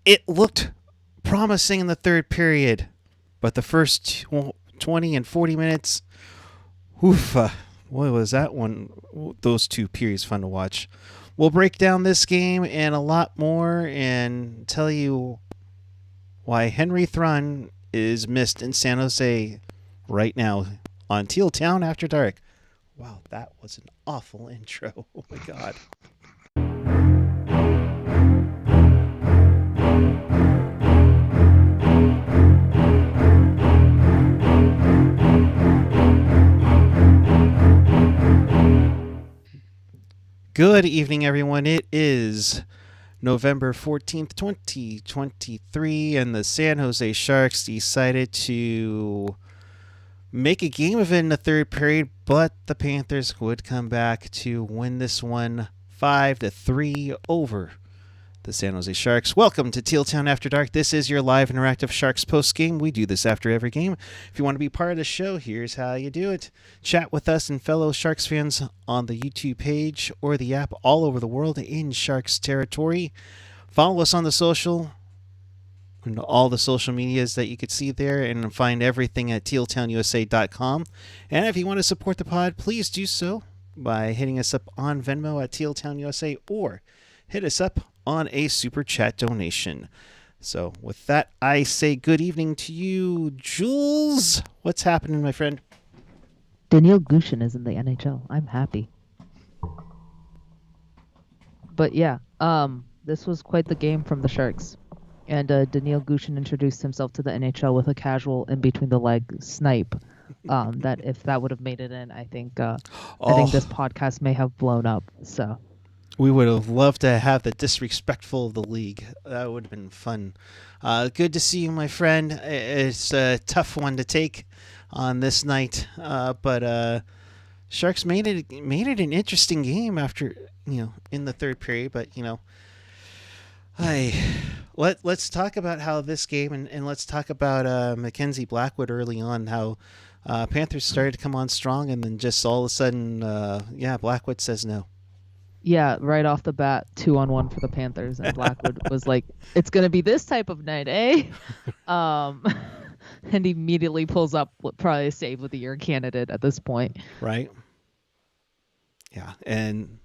it looked promising in the third period, but the first 20 and 40 minutes, oof, boy, was that one, those two periods fun to watch. We'll break down this game and a lot more and tell you why Henry Thrun is missed in San Jose right now on Teal Town After Dark. Wow, that was an awful intro. Oh my God. Good evening, everyone. It is November 14th, 2023, and the San Jose Sharks decided to make a game of it in the third period, but the Panthers would come back to win this one 5-3 over the San Jose Sharks. Welcome to Teal Town After Dark. This is your live interactive Sharks post-game. We do this after every game. If you want to be part of the show, here's how you do it. Chat with us and fellow Sharks fans on the YouTube page or the app all over the world in Sharks territory. Follow us on the social and all the social medias that you could see there, and find everything at tealtownusa.com. And if you want to support the pod, please do so by hitting us up on Venmo at Teal Town USA, or hit us up on a super chat donation. So with that, I say good evening to you, Jules. What's happening, my friend? Daniil Gushin is in the NHL. I'm happy. But yeah, this was quite the game from the Sharks. And Daniil Gushin introduced himself to the NHL with a casual in between the leg snipe. That if that would have made it in, I think this podcast may have blown up. So we would have loved to have the disrespectful of the league. That would have been fun. Good to see you, my friend. It's a tough one to take on this night, but Sharks made it an interesting game after, in the third period. But let's talk about how this game and let's talk about Mackenzie Blackwood early on. How Panthers started to come on strong, and then just all of a sudden, Blackwood says no. Yeah, right off the bat, 2-on-1 for the Panthers, and Blackwood was like, "It's gonna be this type of night, eh?" And he immediately pulls up probably a save of the year candidate at this point. Right. Yeah, and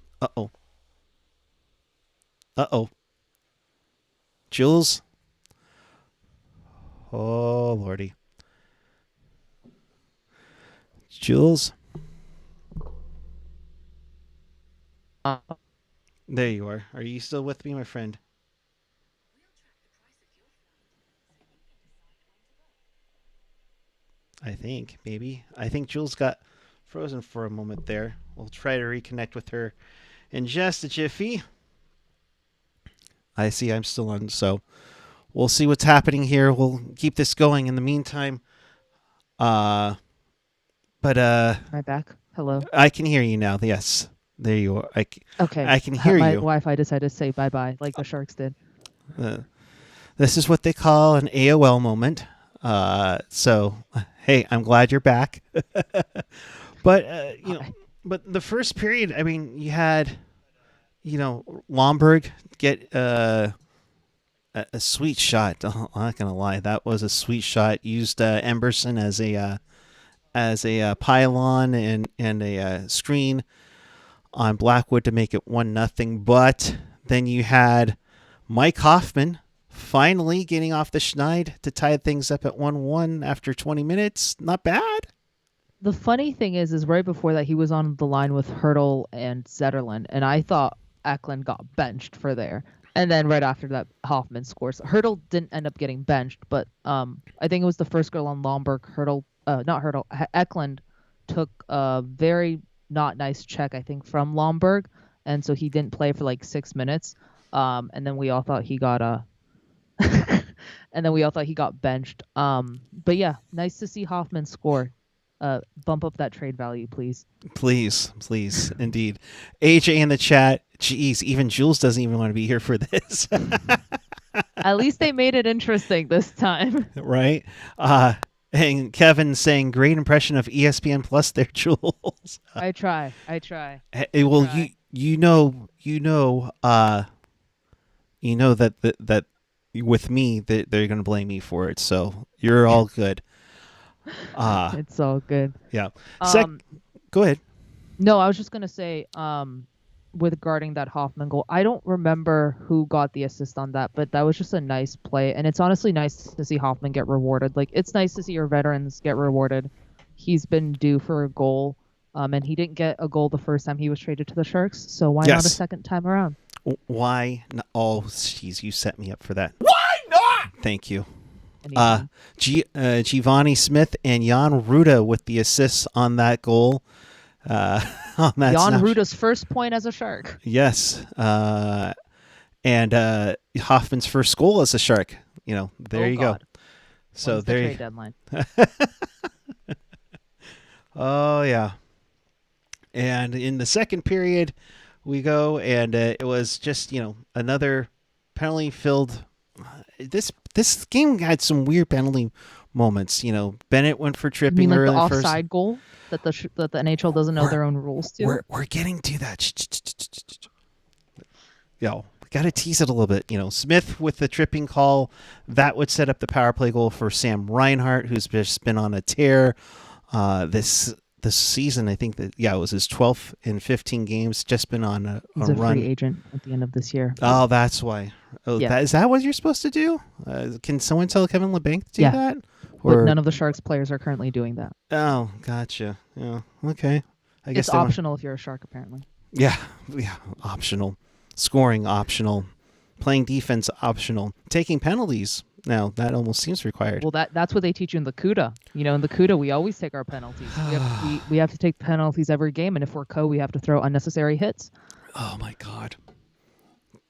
Jules. Oh Lordy. Jules. There you are. Are you still with me, my friend? I think Jules got frozen for a moment there. We'll try to reconnect with her in just a jiffy. I see I'm still on, so we'll see what's happening here. We'll keep this going in the meantime. Am I back? Hello. I can hear you now. Yes. There you are. Okay. I can hear My you. Wi-Fi decided to say bye-bye like the Sharks did. This is what they call an AOL moment. So, hey, I'm glad you're back. But, but the first period, I mean, you had, Lomberg get a sweet shot. I'm not going to lie. That was a sweet shot. Used Emberson as a pylon and a screen on Blackwood to make it 1-0. But then you had Mike Hoffman finally getting off the schneid to tie things up at 1-1 after 20 minutes. Not bad. The funny thing is right before that he was on the line with Hertl and Zetterlund, and I thought Eklund got benched for there. And then right after that, Hoffman scores. Hertl didn't end up getting benched, but I think it was the first goal on Lomberg. Eklund took a very not nice check, I think, from Lomberg, and so he didn't play for like 6 minutes. And then we all thought he got benched. But yeah, nice to see Hoffman score. Bump up that trade value, please. Please, indeed. AJ in the chat. Geez, even Jules doesn't even want to be here for this. At least they made it interesting this time. Right? And Kevin saying, great impression of ESPN Plus there, Jules. I try. Well, you know that with me, they're going to blame me for it. So you're all good. It's all good. Yeah. Um, Go ahead. no, I was just gonna say, with guarding that Hoffman goal, I don't remember who got the assist on that, but that was just a nice play, and it's honestly nice to see Hoffman get rewarded. Like, it's nice to see your veterans get rewarded. He's been due for a goal, and he didn't get a goal the first time he was traded to the Sharks, so why not a Yes. second time around? Why? Oh, jeez, you set me up for that. Why not? Thank you. Anytime. Giovanni Smith and Jan Ruda with the assists on that goal. On that Jan snap- Ruda's first point as a Shark. Yes. And Hoffman's first goal as a Shark. There you God. go. So When's the there trade you deadline. Oh, yeah. And in the second period, we go, and it was just, another penalty-filled. This game had some weird penalty moments. Bennett went for You tripping mean like early the in the first. offside goal that the NHL doesn't know their own rules to? We're getting to that. Yo, got to tease it a little bit. Smith with the tripping call, that would set up the power play goal for Sam Reinhart, who's just been on a tear this season. I think that it was his 12th in 15 games. Just been on a He's a run. free agent at the end of this year. Oh, that's why. Oh, Yeah. is that what you're supposed to do? Can someone tell Kevin LeBanc to do Yeah. that? But none of the Sharks players are currently doing that. Oh, gotcha. Yeah. Okay. I guess It's optional if you're a Shark, apparently. Yeah. Optional. Scoring optional. Playing defense optional. Taking penalties. Now that almost seems required. Well, that's what they teach you in the CUDA. In the CUDA, we always take our penalties. We have to take penalties every game, and if we're we have to throw unnecessary hits. Oh my God.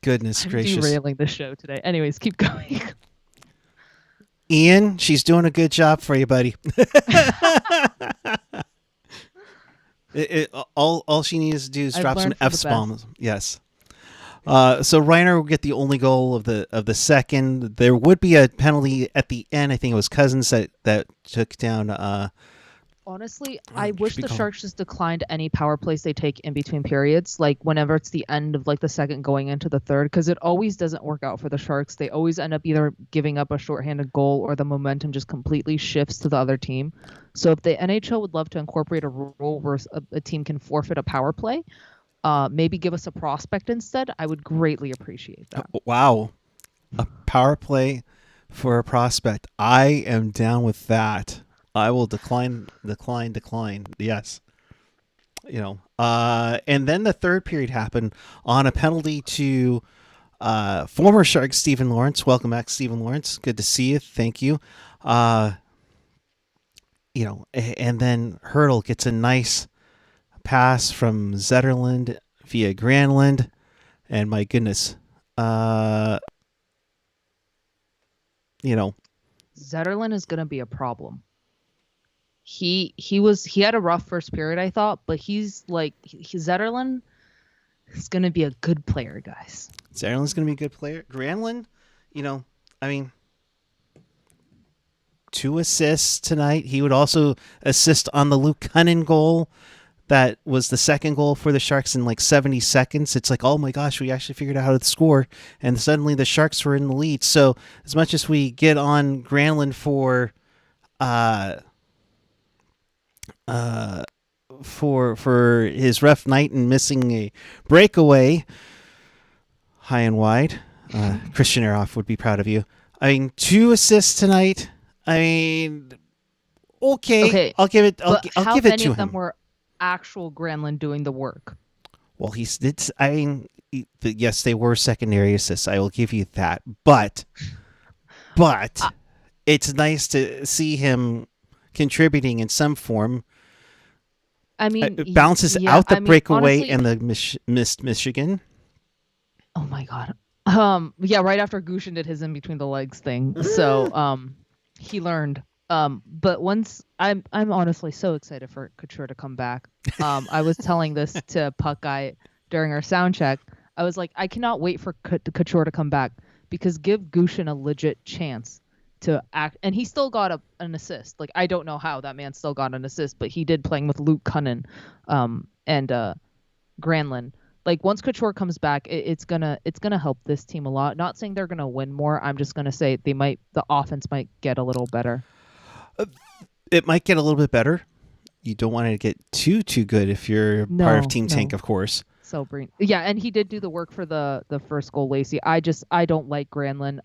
Goodness I'm gracious. derailing the show today. Anyways, keep going. Ian, she's doing a good job for you, buddy. All she needs to do is I've drop some learned from the F bombs. Yes. So Reiner will get the only goal of the second. There would be a penalty at the end. I think it was Cousins that took down. Honestly, I wish be the called? Sharks just declined any power plays they take in between periods, like whenever it's the end of the second going into the third, because it always doesn't work out for the Sharks. They always end up either giving up a shorthanded goal or the momentum just completely shifts to the other team. So if the NHL would love to incorporate a rule where a team can forfeit a power play, maybe give us a prospect instead, I would greatly appreciate that. Wow. A power play for a prospect. I am down with that. I will decline. Yes. And then the third period happened on a penalty to former Shark Stephen Lawrence. Welcome back, Stephen Lawrence. Good to see you. Thank you. And then Hurdle gets a nice pass from Zetterlund via Granlund. And my goodness, Zetterlund is going to be a problem. He had a rough first period, I thought, but Zetterlund is going to be a good player, guys. Zetterlund's going to be a good player. Granlund, 2 assists tonight. He would also assist on the Luke Cunnin goal. That was the second goal for the Sharks in 70 seconds. It's like, oh my gosh, we actually figured out how to score. And suddenly the Sharks were in the lead. So as much as we get on Granlund for his rough night and missing a breakaway high and wide, Christian Eroff would be proud of you. 2 assists tonight. Okay. I'll give it. I'll give it to him. How many of them were actual Granlund doing the work? Well, yes, they were secondary assists. I will give you that. But it's nice to see him contributing in some form. It balances out the breakaway honestly, and the missed Michigan. Oh my God. Right after Gushin did his in between the legs thing. So he learned. But once I'm honestly so excited for Couture to come back. I was telling this to Puck Guy during our sound check. I was like, I cannot wait for Couture to come back, because give Gushin a legit chance to act, and he still got an assist. I don't know how that man still got an assist, but he did, playing with Luke Cunnin and Granlund. Like once Couture comes back, it's gonna help this team a lot. Not saying they're gonna win more. I'm just gonna say the offense might get a little better. It might get a little bit better. You don't want it to get too good if you're part of Team Tank, of course. So yeah, and he did do the work for the first goal, Lacey. I don't like Granlund.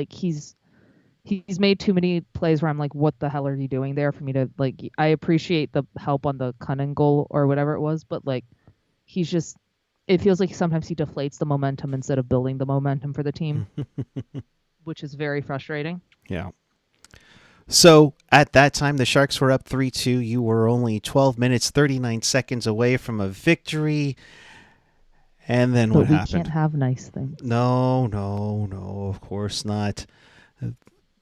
He's made too many plays where I'm like, what the hell are you doing there for me to like? I appreciate the help on the Cunning goal or whatever it was, but like, he's just. It feels like sometimes he deflates the momentum instead of building the momentum for the team, which is very frustrating. Yeah. So at that time, the Sharks were up 3-2. You were only 12 minutes, 39 seconds away from a victory. And then what happened? We can't have nice things. No, of course not.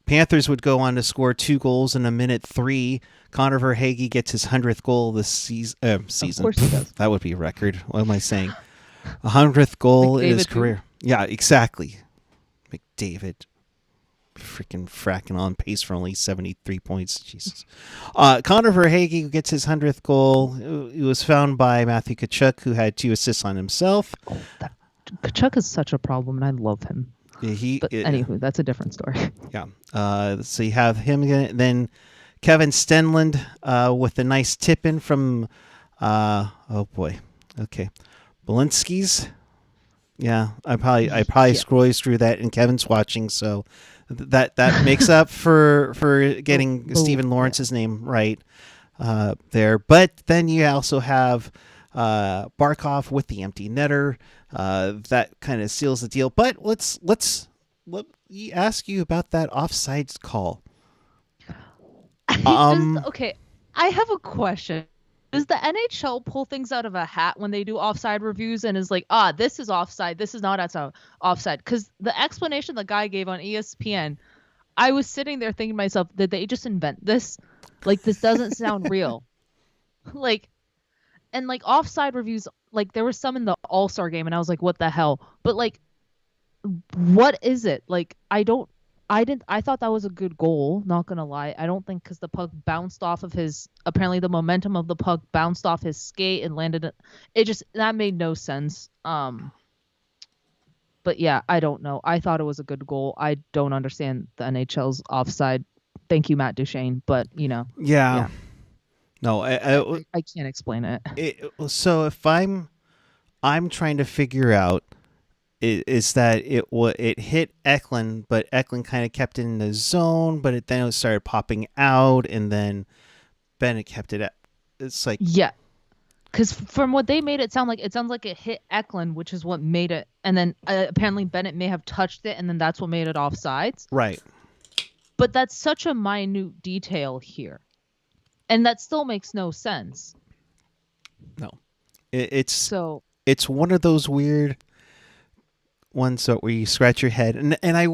Panthers would go on to score 2 goals in a minute 3. Connor Verhaeghe gets his 100th goal this season. Of course he does. That would be a record. What am I saying? 100th goal in his career. Yeah, exactly. McDavid. Freaking fracking on pace for only 73 points. Jesus. Connor Verhaeghe gets his 100th goal. It was found by Matthew Tkachuk, who had 2 assists on himself. Tkachuk is such a problem, and I love him. Anywho, that's a different story. Yeah. So you have him, then Kevin Stenlund with a nice tip in from, oh boy. Okay. Belinsky's. Yeah, I probably scrolled through that, and Kevin's watching, so that makes up for getting Stephen Lawrence's name right there. But then you also have Barkov with the empty netter. That kind of seals the deal. But let me ask you about that offsides call. Okay, I have a question. Does the NHL pull things out of a hat when they do offside reviews and is like, this is offside, this is not offside? Because the explanation the guy gave on ESPN, I was sitting there thinking to myself, did they just invent this? Like, this doesn't sound real. Like, and like offside reviews, like there was some in the All-Star game and I was like, what the hell? But like, what is it? Like, I thought that was a good goal, not gonna lie. I don't think, because the puck bounced off of apparently the momentum of the puck bounced off his skate and landed that made no sense. But yeah, I don't know. I thought it was a good goal. I don't understand the NHL's offside. Thank you, Matt Duchene, but yeah. No, I can't explain it. So if I'm trying to figure out, is that it hit Eklund, but Eklund kind of kept it in the zone, but then it started popping out, and then Bennett kept it. It's like, yeah, because from what they made it sound like, it hit Eklund, which is what made it, and then apparently Bennett may have touched it, and then that's what made it offsides. Right. But that's such a minute detail here, and that still makes no sense. No, it's one of those weird ones where you scratch your head, and I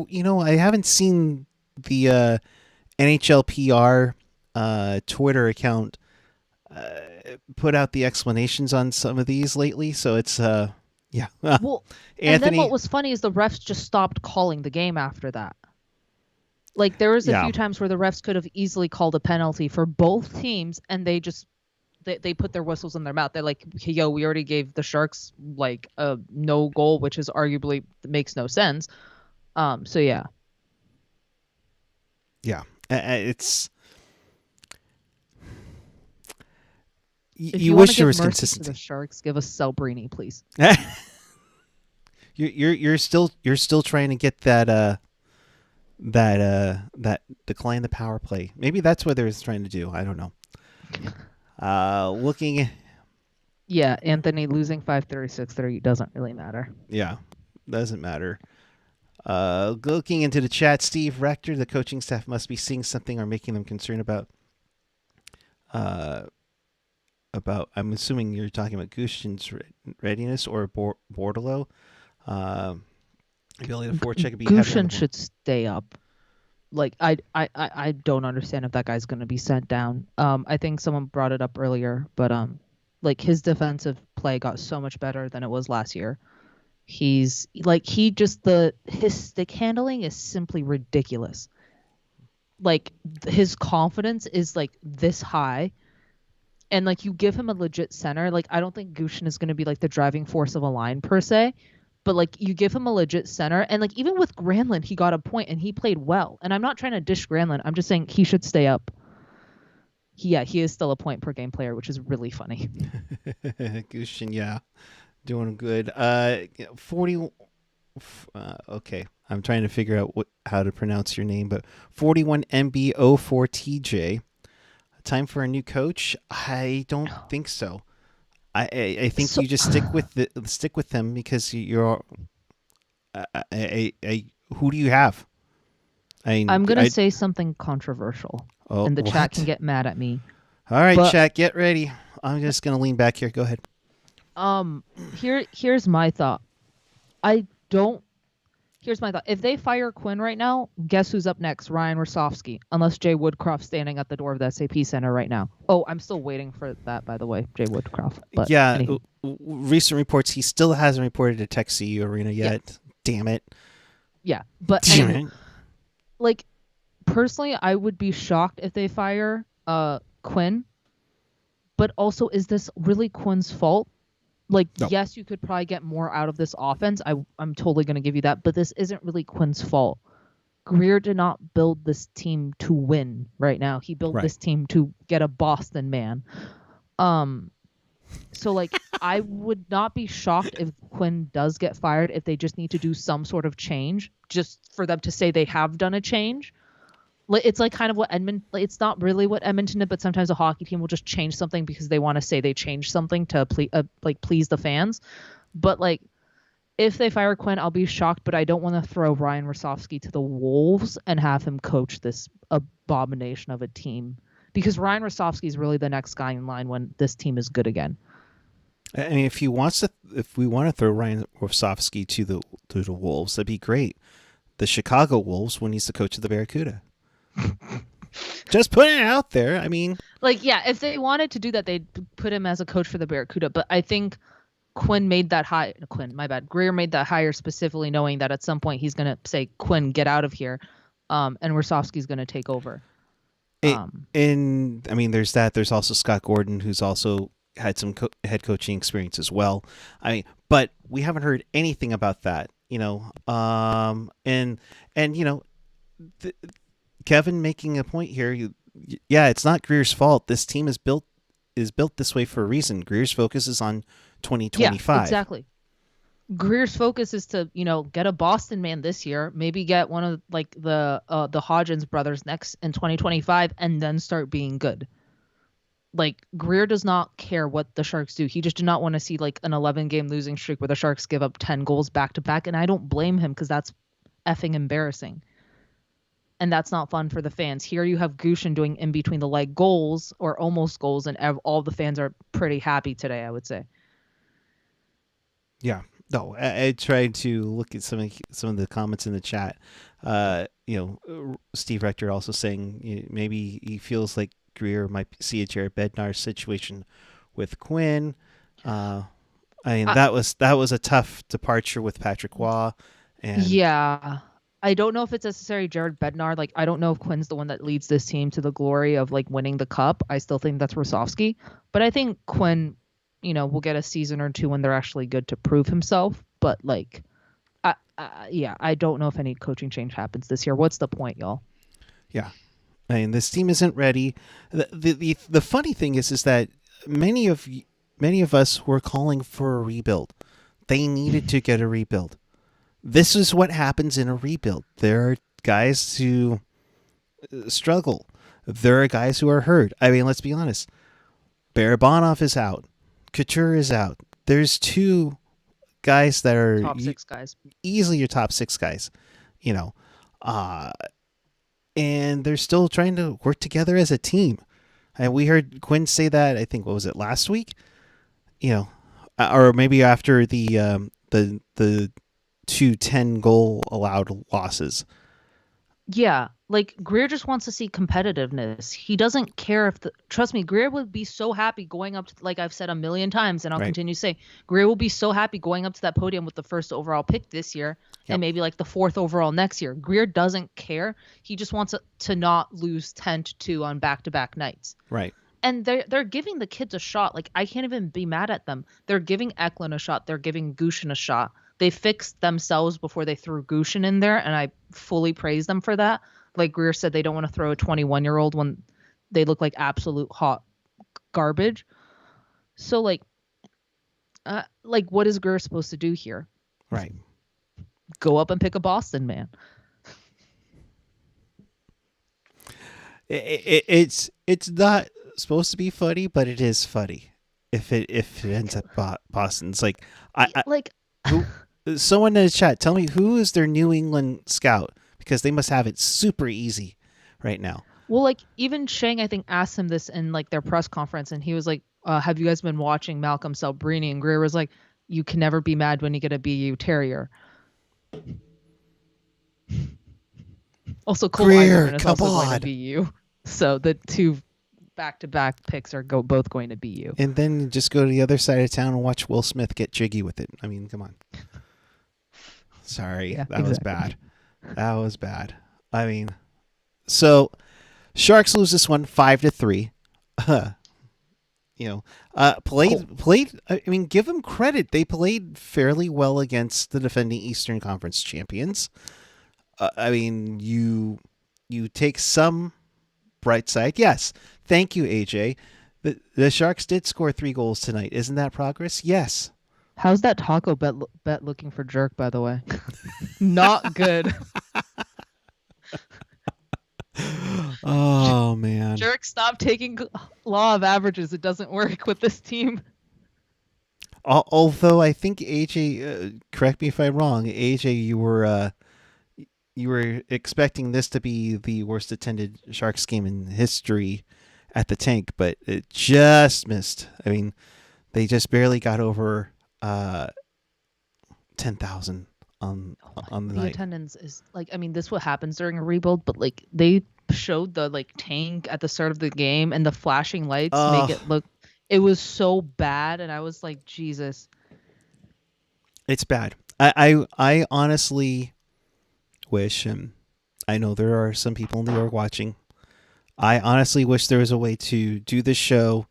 haven't seen the NHL PR Twitter account put out the explanations on some of these lately, so it's yeah. Well, Anthony, and then what was funny is the refs just stopped calling the game after that. Like, there was a few times where the refs could have easily called a penalty for both teams, and they just they put their whistles in their mouth. They're like, hey, yo, we already gave the Sharks like a no goal, which is arguably makes no sense. So yeah. Yeah, it's. If you wish there was consistency. To the Sharks, give us Celebrini, please. You're still trying to get that decline the power play. Maybe that's what they're trying to do. I don't know. Looking. Yeah, Anthony losing 5-3, 6-3 doesn't really matter. Yeah, doesn't matter. Looking into the chat, Steve Rector, the coaching staff must be seeing something or making them concerned about. I'm assuming you're talking about Gushin's readiness or Bordelot. Ability to forecheck. Gushin should stay up. Like, I don't understand if that guy's going to be sent down. I think someone brought it up earlier, but like, his defensive play got so much better than it was last year. He's like, his stick handling is simply ridiculous. Like, his confidence is like this high, and like you give him a legit center. Like I don't think Gushin is going to be like the driving force of a line per se, but like you give him a legit center, and like even with Granlund, he got a point and he played well. And I'm not trying to dish Granlund. I'm just saying he should stay up. He is still a point per game player, which is really funny. Gushin, yeah, doing good. 40. Okay, I'm trying to figure out how to pronounce your name, but 41MB04TJ. Time for a new coach? I don't think so. I think you just stick with them because you're. Who do you have? I'm gonna say something controversial, and the chat can get mad at me. All right, chat, get ready. I'm just gonna lean back here. Go ahead. Here's my thought. Here's my thought. If they fire Quinn right now, guess who's up next? Ryan Rosofsky. Unless Jay Woodcroft's standing at the door of the SAP Center right now. Oh, I'm still waiting for that, by the way, Jay Woodcroft. But yeah, recent reports, he still hasn't reported to Tech CU Arena yet. Yeah. Damn it. Yeah, but anyway, like personally, I would be shocked if they fire Quinn. But also, is this really Quinn's fault? Like, no. Yes, you could probably get more out of this offense. I'm totally going to give you that. But this isn't really Quinn's fault. Greer did not build this team to win right now. He built this team to get a Boston man. So, like, I would not be shocked if Quinn does get fired if they just need to do some sort of change just for them to say they have done a change. It's like kind of what it's not really what Edmonton did, but sometimes a hockey team will just change something because they want to say they changed something to please the fans. But like, if they fire Quinn, I'll be shocked, but I don't want to throw Ryan Rosofsky to the wolves and have him coach this abomination of a team, because Ryan Rosofsky is really the next guy in line when this team is good again. I mean, if we want to throw Ryan Rosofsky to the wolves, that'd be great. The Chicago Wolves when he's the coach of the Barracuda. Just putting it out there. I mean, like, yeah, if they wanted to do that, they'd put him as a coach for the Barracuda. But I think Greer made that hire specifically knowing that at some point he's going to say, Quinn, get out of here. And Rosofsky's going to take over. And I mean, there's that. There's also Scott Gordon, who's also had some head coaching experience as well. I mean, but we haven't heard anything about that, you know. And you know, Kevin making a point here. Yeah, it's not Greer's fault. This team is built this way for a reason. Greer's focus is on 2025. Yeah, exactly. Greer's focus is to, you know, get a Boston man this year, maybe get one of like the Hodgins brothers next in 2025, and then start being good. Like, Greer does not care what the Sharks do. He just did not want to see like an 11-game losing streak where the Sharks give up 10 goals back to back, and I don't blame him because that's effing embarrassing. And that's not fun for the fans. Here you have Gushin doing in between the leg goals or almost goals, and all the fans are pretty happy today, I would say. Yeah. No, I tried to look at some of the comments in the chat. You know, Steve Rector also saying maybe he feels like Greer might see a Jared Bednar situation with Quinn. I mean, that was a tough departure with Patrick Waugh. And yeah. I don't know if it's necessarily Jared Bednar. Like, I don't know if Quinn's the one that leads this team to the glory of like winning the cup. I still think that's Rosofsky, but I think Quinn, you know, will get a season or two when they're actually good to prove himself. But like, I don't know if any coaching change happens this year. What's the point, y'all? Yeah, I mean, this team isn't ready. The funny thing is that many of us were calling for a rebuild. They needed to get a rebuild. This is what happens in a rebuild. There are guys who struggle. There are guys who are hurt. I mean, let's be honest. Barabanov is out. Couture is out. There's two guys that are top 6 guys. Easily your top 6 guys, you know. And they're still trying to work together as a team. And we heard Quinn say that, I think, what was it, last week? You know, or maybe after the 2 10-goal allowed losses. Yeah, like Greer just wants to see competitiveness. He doesn't care if trust me, Greer would be so happy going up to, like I've said a million times, and I'll continue to say, Greer will be so happy going up to that podium with the first overall pick this year and maybe like the 4th overall next year. Greer doesn't care. He just wants to not lose 10-2 on back-to-back nights. Right. and they're giving the kids a shot. Like, I can't even be mad at them. They're giving Eklund a shot. They're giving Gushin a shot. They fixed themselves before they threw Gushin in there, and I fully praise them for that. Like Greer said, they don't want to throw a 21-year-old when they look like absolute hot garbage. So like what is Greer supposed to do here? Right. Go up and pick a Boston man. It's not supposed to be funny, but it is funny if it ends up Boston. It's like someone in the chat, tell me who is their New England scout, because they must have it super easy right now. Well, like even Shang, I think, asked him this in like their press conference, and he was like, "Have you guys been watching Malcolm Celebrini?" And Greer was like, "You can never be mad when you get a BU Terrier." Also, Cole Eiserman is also going to BU. So the two back-to-back picks are both going to BU. And then just go to the other side of town and watch Will Smith get jiggy with it. I mean, come on. Sorry, that was bad. That was bad. I mean, so Sharks lose this one 5-3. Played. I mean, give them credit. They played fairly well against the defending Eastern Conference champions. I mean, you take some bright side. Yes, thank you, AJ. The Sharks did score 3 goals tonight. Isn't that progress? Yes. How's that taco bet looking for jerk, by the way? Not good. Oh, man. Jerk, stop taking law of averages. It doesn't work with this team. Although I think AJ, correct me if I'm wrong, AJ, you were expecting this to be the worst attended Sharks game in history at the Tank, but it just missed. I mean, they just barely got over 10,000 on the night. The attendance is like, I mean, this is what happens during a rebuild, but like they showed the like tank at the start of the game, and the flashing lights make it look. It was so bad, and I was like, Jesus. It's bad. I honestly wish, and I know there are some people in New York watching, I honestly wish there was a way to do this show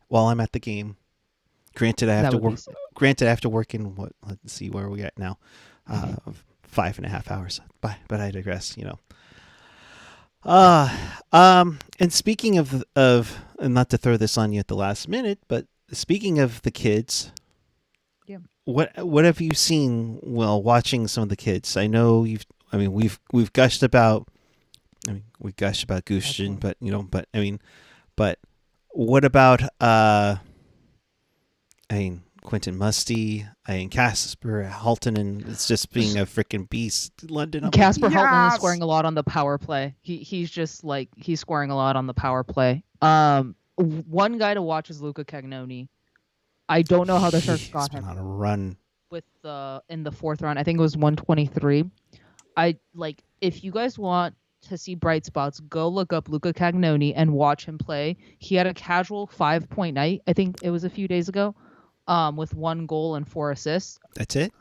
while I'm at the game. Granted, I have to work. Granted, I have to work in what? Let's see where we at now. 5.5 hours. But I digress. You know. And speaking of, and not to throw this on you at the last minute, but speaking of the kids, yeah. What have you seen while watching some of the kids? I know we've gushed about. I mean, we gush about Gushin, but what about Quentin Musty, Casper Haltonen is just being a freaking beast. London. Casper Haltonen is scoring a lot on the power play. He's just like he's scoring a lot on the power play. One guy to watch is Luca Cagnoni. I don't know how the Sharks got him on a run with in the 4th round. I think it was 123. If you guys want to see bright spots, go look up Luca Cagnoni and watch him play. He had a casual 5-point night. I think it was a few days ago. With 1 goal and 4 assists. That's it?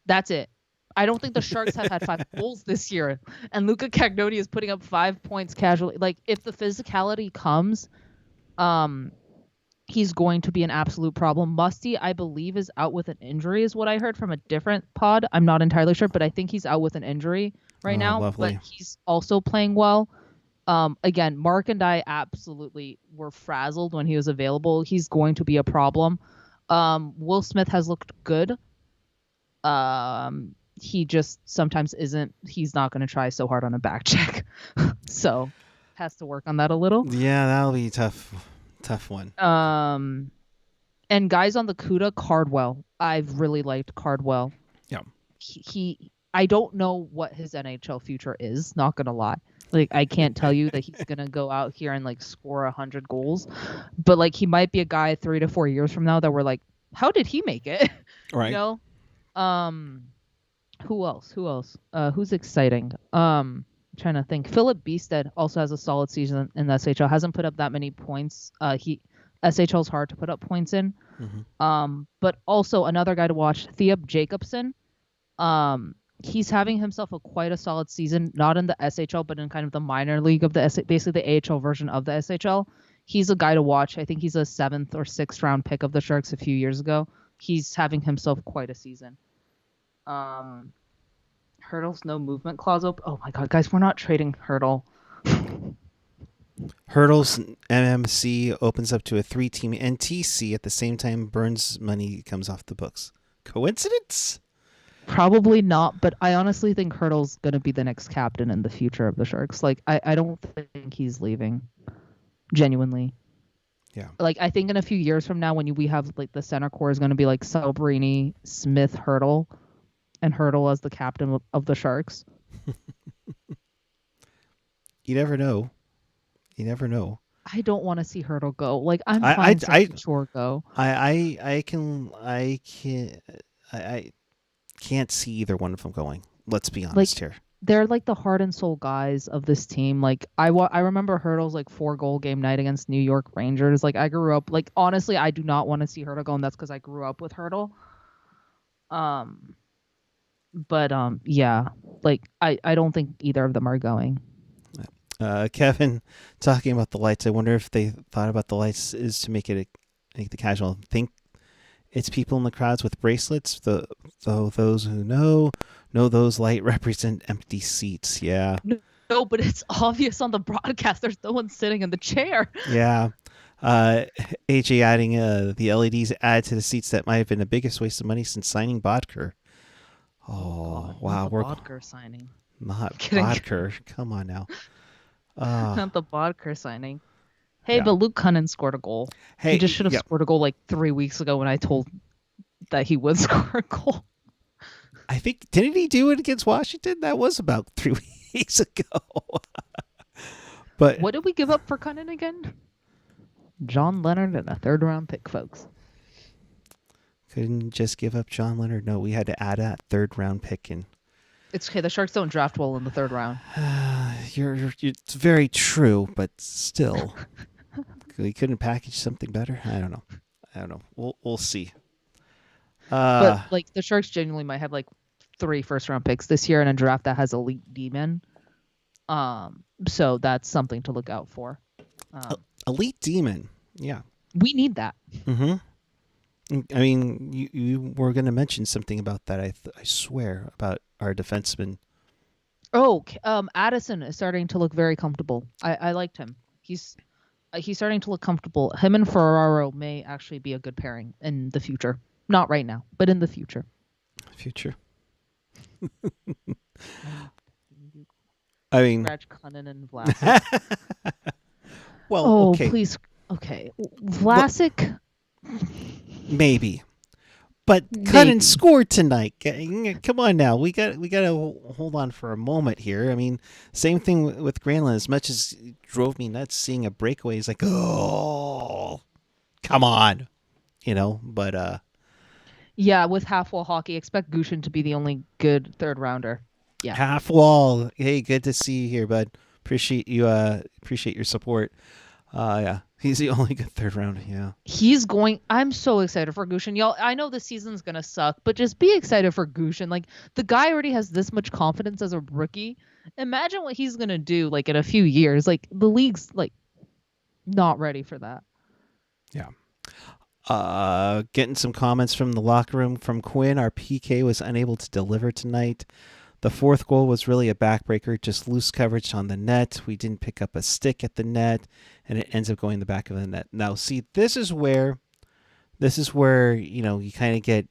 That's it. I don't think the Sharks have had 5 goals this year. And Luca Cagnoni is putting up 5 points casually. Like, if the physicality comes, he's going to be an absolute problem. Musty, I believe, is out with an injury, is what I heard from a different pod. I'm not entirely sure, but I think he's out with an injury right now. Lovely. But he's also playing well. Again, Mark and I absolutely were frazzled when he was available. He's going to be a problem. Will Smith has looked good. He just sometimes isn't. He's not going to try so hard on a back check. So has to work on that a little. Yeah, that'll be tough one. And guys on the CUDA, Cardwell. I've really liked Cardwell. Yeah. I don't know what his NHL future is, not going to lie. Like, I can't tell you that he's going to go out here and, like, score 100 goals. But, like, he might be a guy 3 to 4 years from now that we're like, how did he make it? Right. You know? Who else? Who's exciting? Trying to think. Philip Beestead also has a solid season in the SHL. Hasn't put up that many points. SHL is hard to put up points in. Mm-hmm. But also another guy to watch, Theop Jacobson. He's having himself quite a solid season, not in the SHL, but in kind of the minor league of basically the AHL version of the SHL. he's a guy to watch. I think he's a 7th or 6th round pick of the Sharks a few years ago. He's having himself quite a season. Hurdle's no movement clause open. Oh my god, guys, we're not trading Hurdle. Hurdle's MMC opens up to a 3-team NTC at the same time Burns' money comes off the books. Coincidence? Probably not, but I honestly think Hurdle's going to be the next captain in the future of the Sharks. Like, I don't think he's leaving. Genuinely. Yeah. Like, I think in a few years from now, when we have, like, the center core is going to be, like, Celebrini, Smith, Hurdle, and Hurdle as the captain of the Sharks. You never know. You never know. I don't want to see Hurdle go. Like, I'm fine seeing Shore go. I can't see either one of them going. Let's be honest here. They're like the heart and soul guys of this team. Like I remember Hurdle's like 4-goal game night against New York Rangers. Like I grew up like honestly I do not want to see Hurdle go, and that's because I grew up with Hurdle. Yeah, like I don't think either of them are going. Kevin talking about the lights. I wonder if they thought about the lights is to make the casual think it's people in the crowds with bracelets. Though those who know those light represent empty seats. Yeah. No, but it's obvious on the broadcast. There's no one sitting in the chair. Yeah. AJ adding the LEDs add to the seats that might have been the biggest waste of money since signing Bodker. Oh, wow. We're Bodker signing. Not Bodker. Come on now. Not the Bodker signing. Hey, but Luke Cunnin scored a goal. Hey, he just should have scored a goal like 3 weeks ago when I told that he would score a goal. I think, didn't he do it against Washington? That was about 3 weeks ago. But what did we give up for Cunnin again? John Leonard and a 3rd-round pick, folks. Couldn't just give up John Leonard. No, we had to add a 3rd-round pick in. It's okay. The Sharks don't draft well in the 3rd round. It's very true, but still. We couldn't package something better. I don't know. We'll see. But like the Sharks genuinely might have like 3 first-round picks this year in a draft that has elite D-men. So that's something to look out for. Elite D-men. Yeah. We need that. Mm-hmm. I mean, you were going to mention something about that. I swear, about our defenseman. Oh, Addison is starting to look very comfortable. I liked him. He's starting to look comfortable. Him and Ferraro may actually be a good pairing in the future. Not right now, but in the future. I mean, scratch Cunnin and Vlasic. Well, okay. Please, okay, Vlasic. Maybe, but Cunnin scored tonight. Come on now, we got to hold on for a moment here. I mean, same thing with Granlund. As much as it drove me nuts seeing a breakaway, it's like, oh, come on, But yeah, with half wall hockey, expect Gushin to be the only good 3rd rounder. Yeah, half wall. Hey, good to see you here, bud. Appreciate you. Appreciate your support. Yeah. He's the only good 3rd round. Yeah. I'm so excited for Gushin. Y'all, I know this season's going to suck, but just be excited for Gushin. Like, the guy already has this much confidence as a rookie. Imagine what he's going to do, like, in a few years. Like, the league's, like, not ready for that. Yeah. Getting some comments from the locker room from Quinn. Our PK was unable to deliver tonight. The 4th goal was really a backbreaker, just loose coverage on the net. We didn't pick up a stick at the net, and it ends up going in the back of the net. Now, see, this is where you kind of get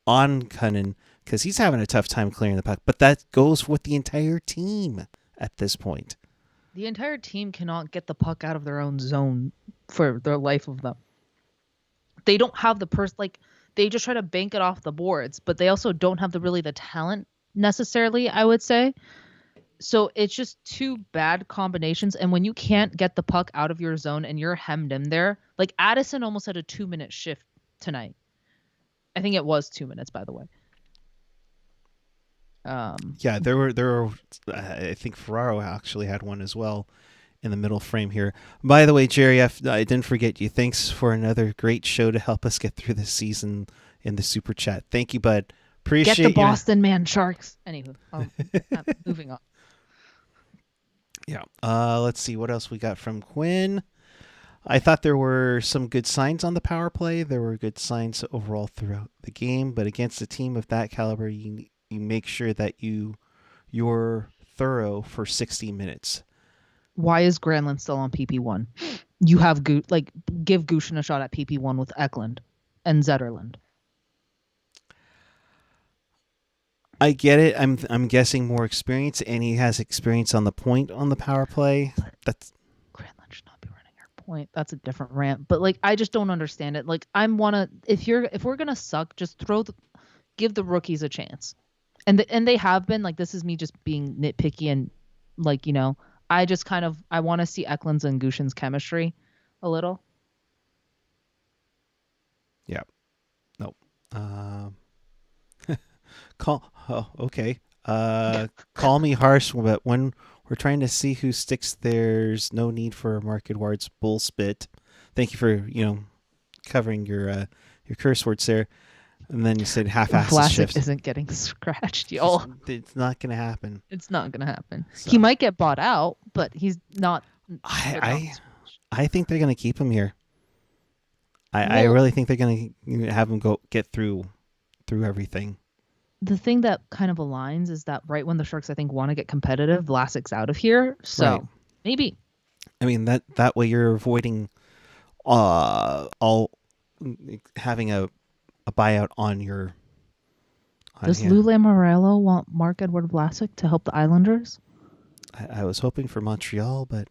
on Cunnin because he's having a tough time clearing the puck. But that goes with the entire team at this point. The entire team cannot get the puck out of their own zone for their life of them. They don't have the they just try to bank it off the boards, but they also don't have the talent necessarily, I would say. So it's just 2 bad combinations, and when you can't get the puck out of your zone and you're hemmed in there, like Addison almost had a 2-minute shift tonight. I think it was 2 minutes, by the way. Yeah, there were I think Ferraro actually had one as well in the middle frame here. By the way, Jerry F, I didn't forget you. Thanks for another great show to help us get through this season in the super chat. Thank you, bud. Appreciate Get the Boston man, Sharks. Anywho, moving on. Yeah. Let's see what else we got from Quinn. I thought there were some good signs on the power play. There were good signs overall throughout the game, but against a team of that caliber, you make sure that you're thorough for 60 minutes. Why is Granlund still on PP1? You have give Gushin a shot at PP1 with Eklund and Zetterlund. I get it. I'm guessing more experience, and he has experience on the point on the power play. That's Granlund should not be running our point. That's a different rant. But I just don't understand it. If we're gonna suck, just give the rookies a chance. And they have been. This is me just being nitpicky and I just I want to see Eklund's and Gushin's chemistry a little. Yeah. Nope. Okay. Call me harsh, but when we're trying to see who sticks, there's no need for Mark Edwards bullspit. Thank you for covering your curse words there. And then you said half-assed shift. Vlasic isn't getting scratched, y'all. It's not going to happen. It's not going to happen. So. He might get bought out, but he's not. I think they're going to keep him here. I really think they're going to have him get through everything. The thing that kind of aligns is that right when the Sharks, I think, want to get competitive, Vlasic's out of here. So right. Maybe. I mean, that way you're avoiding all having a buyout on your. Does Lou Lamoriello want Marc-Edouard Vlasic to help the Islanders? I was hoping for Montreal, but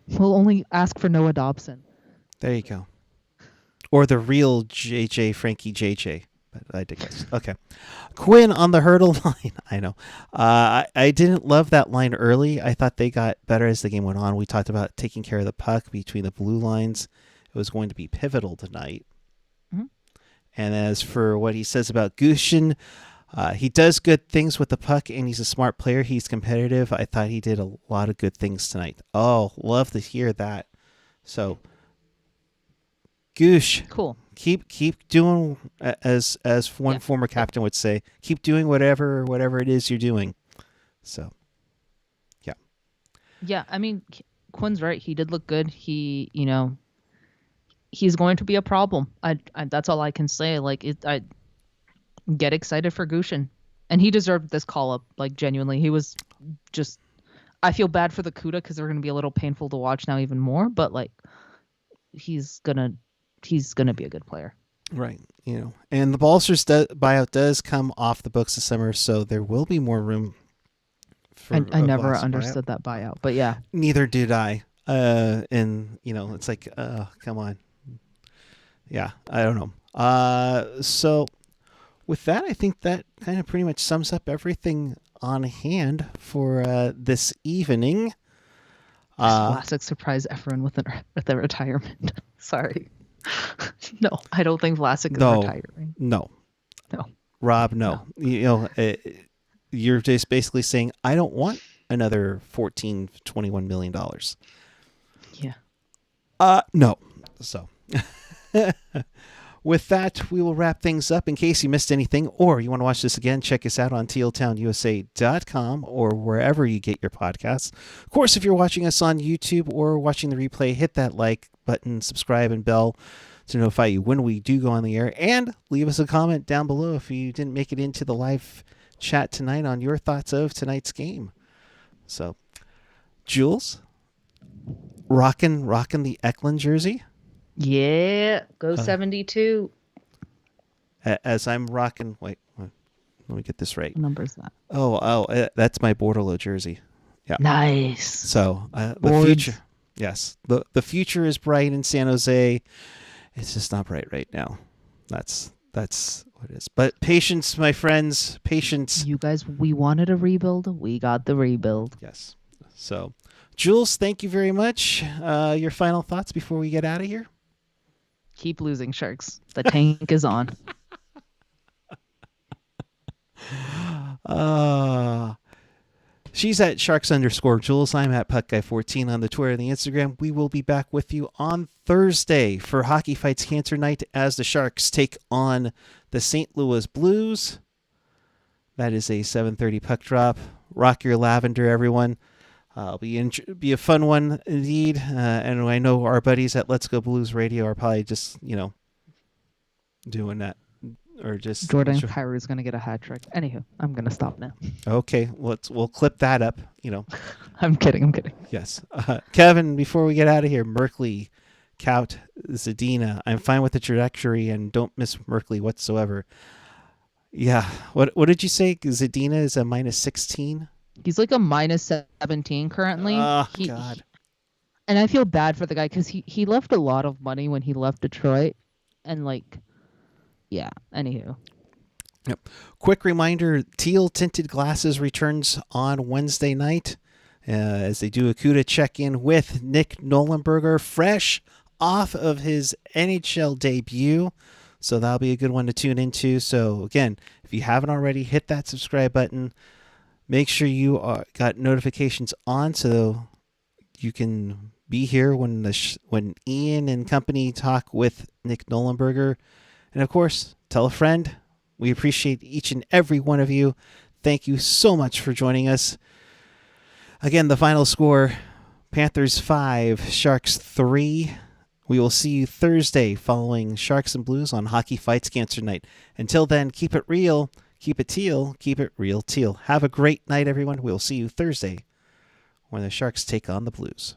We'll only ask for Noah Dobson. There you go. Or the real Frankie JJ. But I digress. Okay. Quinn on the hurdle line. I know. I didn't love that line early. I thought they got better as the game went on. We talked about taking care of the puck between the blue lines. It was going to be pivotal tonight. Mm-hmm. And as for what he says about Gushin, he does good things with the puck, and he's a smart player. He's competitive. I thought he did a lot of good things tonight. Oh, love to hear that. So, Goosh, cool. Keep doing as one former captain would say. Keep doing whatever it is you're doing. So, yeah. Yeah, I mean, Quinn's right. He did look good. He's going to be a problem. I that's all I can say. I get excited for Gushin, and he deserved this call up. Genuinely, he was just. I feel bad for the Cuda because they're going to be a little painful to watch now, even more. But he's gonna be a good player. Right. And the Balcers buyout does come off the books this summer, so there will be more room for I never understood that buyout, but yeah. Neither did I. And it's come on. Yeah, I don't know. So with that, I think that kind of pretty much sums up everything on hand for this evening. Vlasic surprised everyone with a retirement. Sorry. No, I don't think Vlasic is retiring. No. Rob, no. You're just basically saying, I don't want another $14, $21 million. Yeah. No. So, with that, we will wrap things up. In case you missed anything or you want to watch this again, check us out on tealtownusa.com or wherever you get your podcasts. Of course, if you're watching us on YouTube or watching the replay, hit that like button, subscribe, and bell to notify you when we do go on the air. And leave us a comment down below if you didn't make it into the live chat tonight on your thoughts of tonight's game. So, Jules, rocking the Eklund jersey. Yeah, go 72. As I'm rocking, wait, let me get this right. What number is that? Oh, that's my Bordelot jersey. Yeah. Nice. So the future, yes, the future is bright in San Jose. It's just not bright right now. That's what it is. But patience, my friends, patience. You guys, we wanted a rebuild. We got the rebuild. Yes. So, Jules, thank you very much. Your final thoughts before we get out of here? Keep losing, Sharks. The tank is on. She's at Sharks_Jules. I'm at PuckGuy14 on the Twitter and the Instagram. We will be back with you on Thursday for Hockey Fights Cancer Night as the Sharks take on the St. Louis Blues. That is a 7:30 puck drop. Rock your lavender, everyone. Be a fun one indeed. And I know our buddies at Let's Go Blues Radio are probably just doing that or just Jordan Kyrou is gonna get a hat trick. Anywho, I'm gonna stop now. Okay, we'll clip that up. I'm kidding. Yes, Kevin. Before we get out of here, Merkley, Kaut, Zadina. I'm fine with the trajectory and don't miss Merkley whatsoever. Yeah. What did you say? Zadina is a -16. He's like a -17 currently. Oh God. And I feel bad for the guy because he left a lot of money when he left Detroit, and yeah. Anywho. Yep. Quick reminder: Teal Tinted Glasses returns on Wednesday night as they do a CUDA check-in with Nick Nolenberger, fresh off of his NHL debut. So that'll be a good one to tune into. So again, if you haven't already, hit that subscribe button. Make sure you got notifications on so you can be here when Ian and company talk with Nick Nolenberger. And of course, tell a friend. We appreciate each and every one of you. Thank you so much for joining us. Again, the final score, Panthers 5, Sharks 3. We will see you Thursday following Sharks and Blues on Hockey Fights Cancer Night. Until then, keep it real, keep it teal, keep it real teal. Have a great night, everyone. We'll see you Thursday when the Sharks take on the Blues.